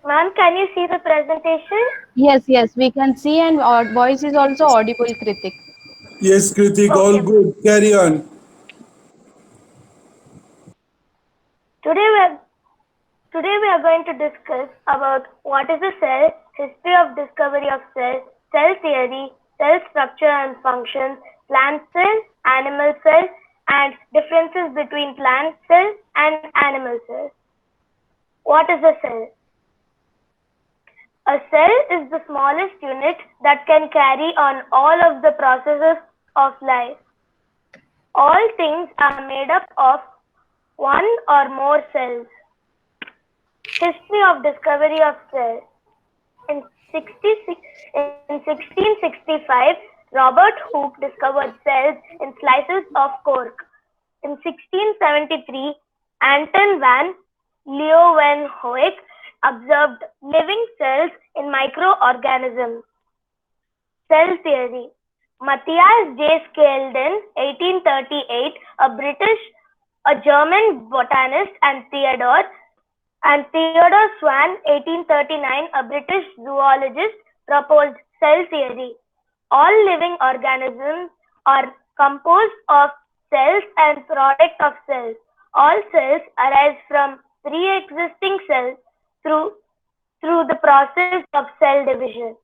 Ma'am, can you see the presentation? Yes, we can see, and our voice is also audible, Kritik. Yes, Kritik, all Okay, ma'am. good. Carry on. Today we are Today we are going to discuss about what is a cell, history of discovery of cell theory, cell structure and function, plant cell, animal cell, and differences between plant cell and animal cell. What is a cell? A cell is the smallest unit that can carry on all of the processes of life. All things are made up of one or more cells. History of discovery of cells. In, 1665, Robert Hooke discovered cells in slices of cork. In 1673, Anton van Leeuwenhoek observed living cells in microorganisms. Cell theory. Matthias J. Skeldon, 1838, a German botanist, and Theodore Swan, 1839, a British zoologist, proposed cell theory. All living organisms are composed of cells and product of cells. All cells arise from pre-existing cells through the process of cell division.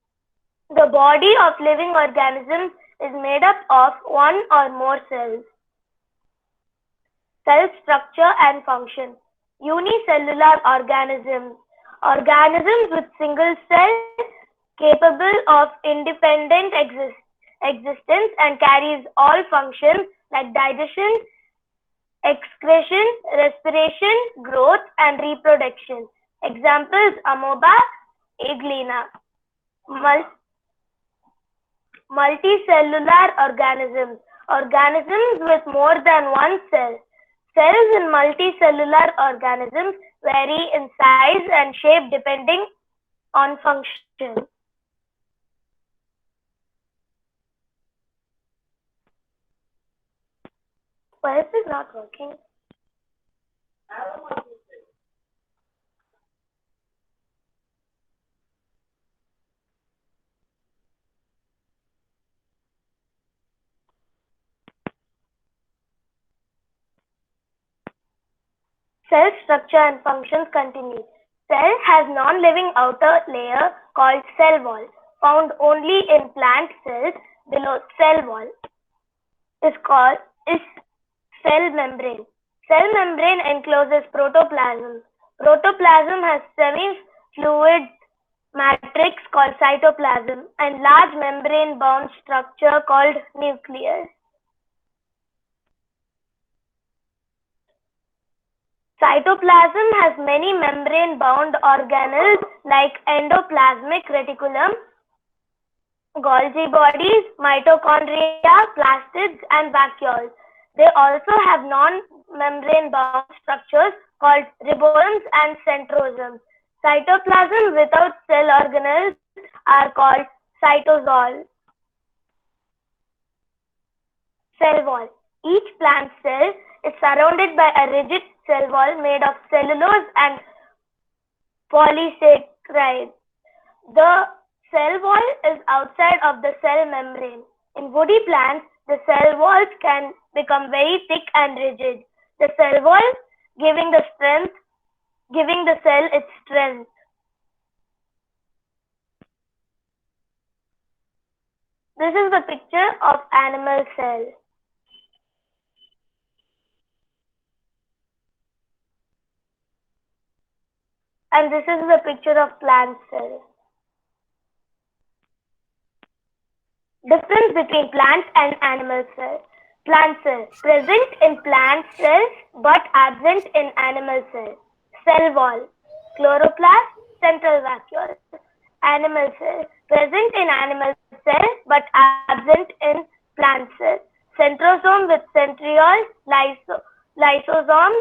The body of living organisms is made up of one or more cells. Cell structure and function. Unicellular organisms. Organisms with single cell capable of independent existence and carries all functions like digestion, excretion, respiration, growth, and reproduction. Examples: amoeba, Euglena. Multicellular organisms. Organisms with more than one cell. Cells in multicellular organisms vary in size and shape depending on function. Why is this not working? Cell structure and functions continue. Cell has non-living outer layer called cell wall, found only in plant cells. Below cell wall is cell membrane. Cell membrane encloses protoplasm. Protoplasm has semi-fluid matrix called cytoplasm and large membrane-bound structure called nucleus. Cytoplasm has many membrane-bound organelles like endoplasmic reticulum, Golgi bodies, mitochondria, plastids, and vacuoles. They also have non-membrane-bound structures called ribosomes and centrosomes. Cytoplasm without cell organelles are called cytosol. Cell wall. Each plant cell is surrounded by a rigid cell wall made of cellulose and polysaccharides. The cell wall is outside of the cell membrane. In woody plants, the cell walls can become very thick and rigid. The cell wall giving the cell its strength. This is the picture of animal cell. And this is the picture of plant cell. Difference between plant and animal cell. Plant cell present in plant cells but absent in animal cells. Cell wall, chloroplast, central vacuole. Animal cell present in animal cell but absent in plant cell. Centrosome with centriole, lysosome,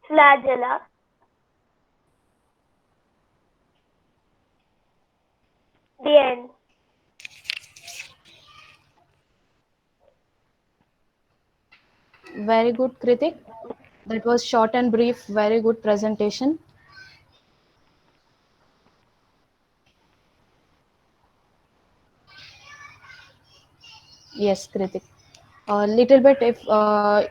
flagella. The end. Very good, Kritik. That was short and brief, very good presentation. Yes, Kritik. A little bit, if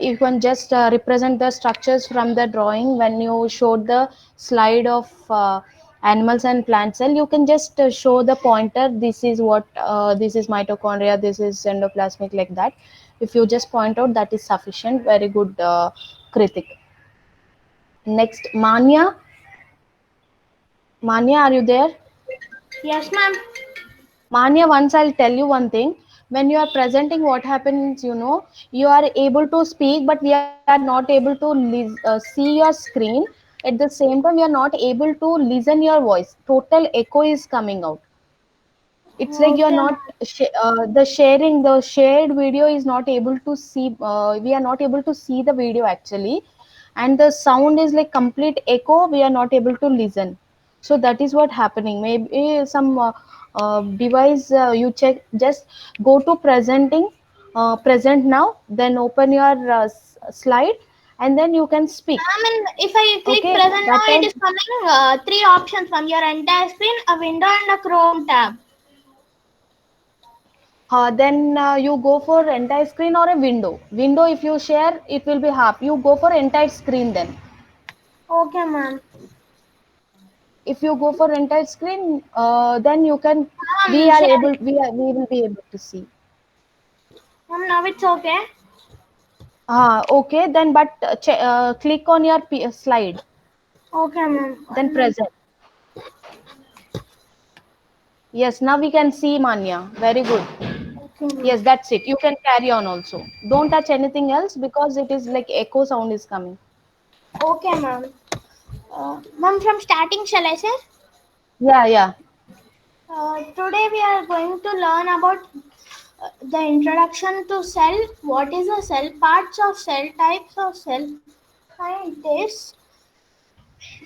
you can just represent the structures from the drawing when you showed the slide of animals and plant cell, you can just show the pointer. This is what this is mitochondria, this is endoplasmic, like that. If you just point out, that is sufficient. Very good, Kritik. Next, Manya. Manya, are you there? Yes, ma'am. Manya, once I'll tell you one thing. When you are presenting, what happens, you are able to speak, but we are not able to see your screen. At the same time, we are not able to listen your voice. Total echo is coming out. It's like you are Okay, not, ma'am. the shared video is not able to see, we are not able to see the video actually. And the sound is like complete echo, we are not able to listen. So that is what happening. Maybe some device, you check, just go to presenting, present now, then open your slide, and then you can speak. Ma'am, and if I click Okay, present that now, it time. is coming three options from your entire screen, a window and a Chrome tab. Then you go for entire screen or a window. Window, if you share, it will be half. You go for entire screen then. Okay, ma'am. If you go for entire screen, then you can. Share. We will be able to see. Ma'am, now it's okay. Okay. Then, but click on your slide. Okay, ma'am. Then 1 minute. present. Yes. Now we can see Manya. Very good. Okay, ma'am. Yes, that's it. You can carry on also. Don't touch anything else because it is like echo sound is coming. Okay, ma'am. Ma'am, from starting, shall I say? Yeah. Yeah. Today we are going to learn about the introduction to cell. What is a cell? Parts of cell, types of cell, scientists,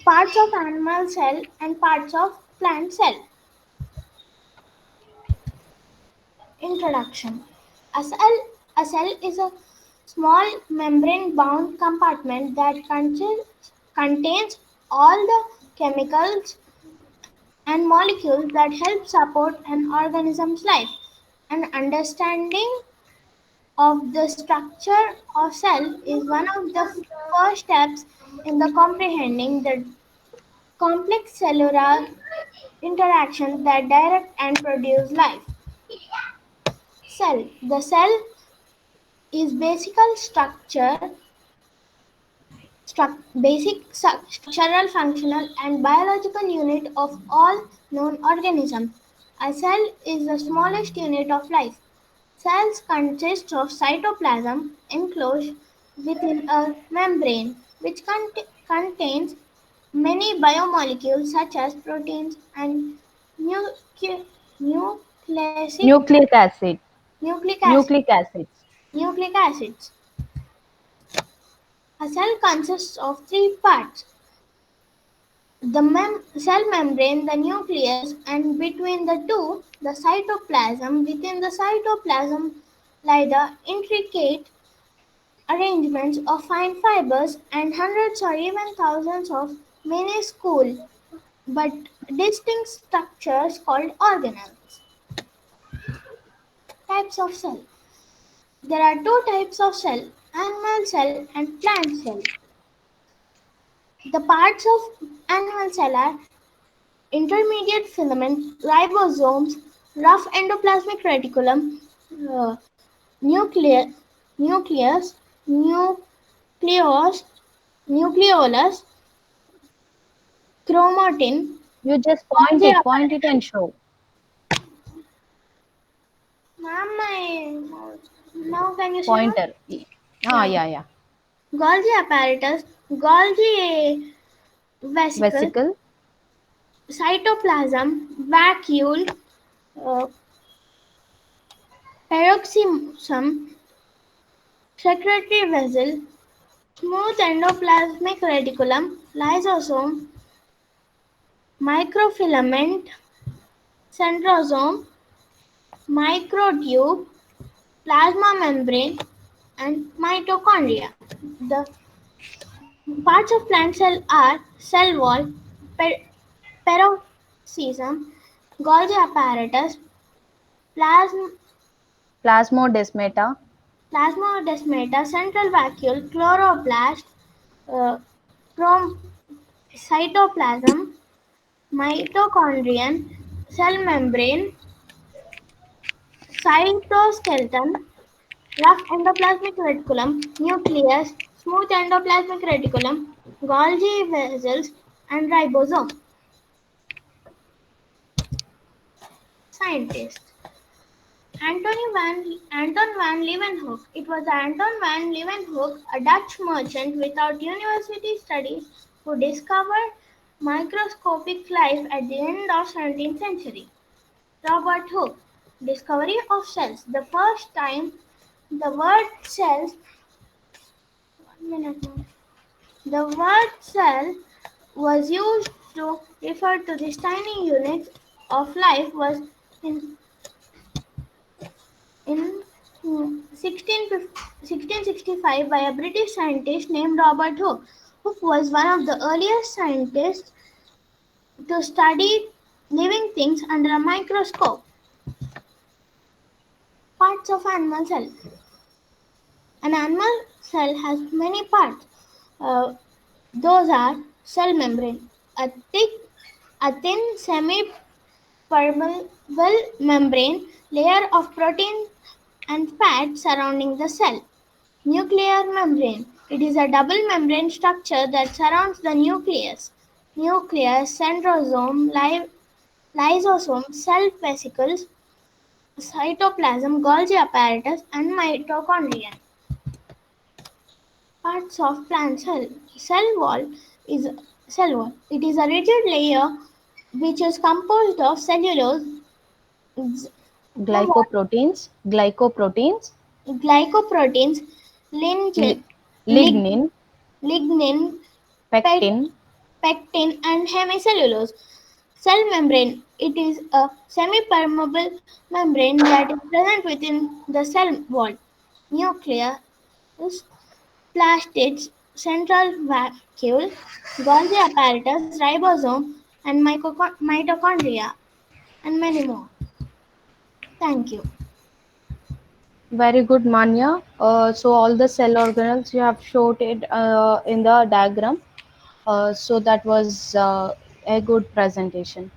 parts of animal cell, and parts of plant cell. Introduction. A cell is a small membrane bound compartment that contains all the chemicals and molecules that help support an organism's life. An understanding of the structure of cell is one of the first steps in the comprehending the complex cellular interactions that direct and produce life. Cell. The cell is structural, functional, and biological unit of all known organisms. A cell is the smallest unit of life. Cells consist of cytoplasm enclosed within a membrane, which contains many biomolecules such as proteins and nucle- nucleic, Nucleic acid. nucleic acid, Nucleic acids. nucleic acids. A cell consists of three parts: the cell membrane, the nucleus, and between the two, the cytoplasm. Within the cytoplasm lie the intricate arrangements of fine fibers and hundreds or even thousands of minuscule but distinct structures called organelles. Types of cell. There are two types of cell: animal cell and plant cell. The parts of animal cell are intermediate filament, ribosomes, rough endoplasmic reticulum, uh, nucleus, nucleus, nucleus, nucleolus, chromatin, You just Golgi point it and apparatus. show. Ma'am, now can you see, ma'am? Pointer. Yeah. Yeah, yeah. Golgi apparatus, Golgi vesicle, Vesicle. cytoplasm, vacuole, uh, peroxisome, secretory vessel, smooth endoplasmic reticulum, lysosome, microfilament, centrosome, microtube, plasma membrane, and mitochondria. The parts of plant cell are cell wall, per- peroxisome, Golgi apparatus, plasma, Plasmodesmata. Plasmodesmata, central vacuole, chloroplast, uh, chrom- cytoplasm, mitochondrion, cell membrane, cytoskeleton, rough endoplasmic reticulum, nucleus, smooth endoplasmic reticulum, Golgi vessels, and ribosome. Scientists. Anton van Leeuwenhoek. It was Anton van Leeuwenhoek, a Dutch merchant without university studies, who discovered microscopic life at the end of 17th century. Robert Hooke. Discovery of cells. The first time the word cells 1 minute more. The word cell was used to refer to this tiny unit of life was in in 1665 by a British scientist named Robert Hooke. Hooke was one of the earliest scientists to study living things under a microscope. Parts of animal cell. An animal cell has many parts. Uh, those are cell membrane, a thick, a thin semi-permeable membrane layer of protein and fat surrounding the cell. Nuclear membrane. It is a double membrane structure that surrounds the nucleus. Nucleus, centrosome, lysosome, cell vesicles, cytoplasm, Golgi apparatus, and mitochondria. Parts of plant cell. Cell wall is cell wall. It is a rigid layer which is composed of cellulose, Glycoproteins, glycoproteins, li- lig- lignin, lignin, pectin, pectin, and hemicellulose. Cell membrane. It is a semi-permeable membrane that is present within the cell wall. Nucleus, plastids, central vacuole, Golgi apparatus, ribosome, and mitochondria, and many more. Thank you. very good, Manya. So all the cell organelles you have showed it in the diagram. So that was a good presentation.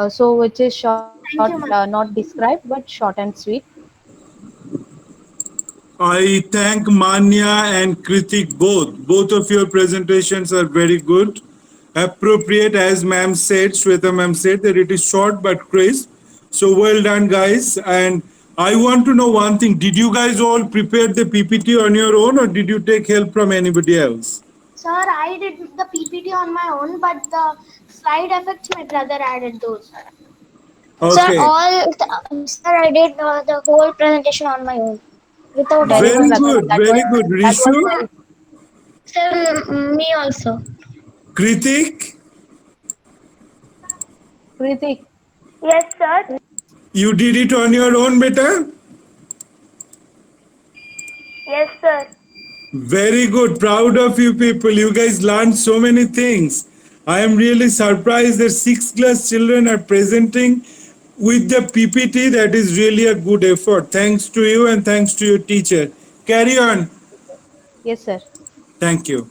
So which is short, Thank you, not ma'am. described, but short and sweet. I thank Manya and Kritik both. Both of your presentations are very good. Appropriate, as ma'am said, Shweta ma'am said, that it is short but crisp. So well done, guys. And I want to know one thing. Did you guys all prepare the PPT on your own or did you take help from anybody else? Sir, I did the PPT on my own, but the slide effects my brother added those. Okay. Sir, I did the whole presentation on my own without Very good, Very anyone's Ratan. help. good. Very good. That was Rishu, very Sir, me also. Kritik, Kritik. Yes, sir. you did it on your own, beta? Yes, sir. Very good. Proud of you people. You guys learned so many things. I am really surprised that sixth class children are presenting with the PPT. That is really a good effort. Thanks to you and thanks to your teacher. Carry on. Yes, sir. Thank you.